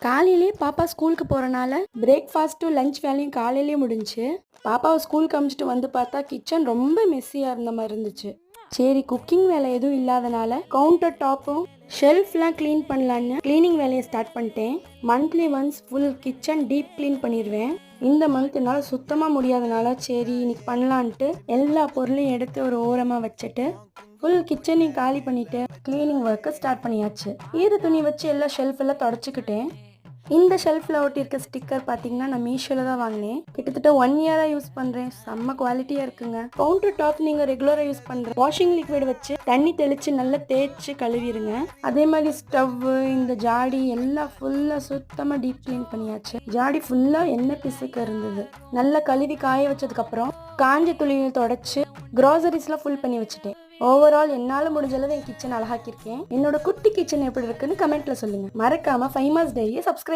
காலையிலே பாப்பா ஸ்கூலுக்கு போகிறனால பிரேக்ஃபாஸ்ட்டும் லஞ்ச் வேலையும் காலையிலே முடிஞ்சு. பாப்பாவை ஸ்கூலுக்கு அனுப்பிச்சிட்டு வந்து பார்த்தா கிச்சன் ரொம்ப மெஸ்ஸியாக இருந்த மாதிரி இருந்துச்சு. சரி, குக்கிங் வேலை எதுவும் இல்லாதனால கவுண்டர் டாப்பும் ஷெல்ஃப்லாம் க்ளீன் பண்ணலான்னு க்ளீனிங் வேலையை ஸ்டார்ட் பண்ணிட்டேன். Monthly once full kitchen deep clean பண்ணிடுவேன். இந்த மந்த் என்னால் சுத்தமாக முடியாதனால சரி இன்னைக்கு பண்ணலான்ட்டு எல்லா பொருளையும் எடுத்து ஒரு ஓரமாக வச்சுட்டு ஃபுல் கிச்சனையும் காலி பண்ணிவிட்டு க்ளீனிங் ஒர்க்கை ஸ்டார்ட் பண்ணியாச்சு. ஈர துணி வச்சு எல்லா ஷெல்ஃப் எல்லாம் தொடச்சிக்கிட்டேன். இந்த ஷெல்ஃபில் ஒட்டியிருக்க ஸ்டிக்கர் பார்த்தீங்கன்னா நான் மீஷோவில் தான் வாங்கினேன். கிட்டத்தட்ட 1 இயராக யூஸ் பண்ணுறேன். செம்ம குவாலிட்டியாக இருக்குங்க. கவுண்டர் டாப் நீங்கள் ரெகுலராக யூஸ் பண்ணுற வாஷிங் லிக்விட் வச்சு தண்ணி தெளித்து நல்லா தேய்ச்சி கழுவிடுங்க. அதே மாதிரி ஸ்டவ்வு, இந்த ஜாடி எல்லாம் ஃபுல்லாக சுத்தமாக டீப் க்ளீன் பண்ணியாச்சு. ஜாடி ஃபுல்லாக எண்ணெய் பிசுக்கு இருந்தது. நல்லா கழுவி காய வச்சதுக்கப்புறம் காஞ்ச துணியில் தொடச்சி க்ராசரிஸ்லாம் ஃபுல் பண்ணி வச்சுட்டேன். ஓவரால் என்னால் முடிஞ்ச அளவு என் கிச்சன் அழகாக்கியிருக்கேன். என்னோட குட்டி கிச்சன் எப்படி இருக்குன்னு கமெண்ட்ல சொல்லுங்க. மறக்காம ஃபைமாஸ் டைரியை சப்ஸ்கிரைப்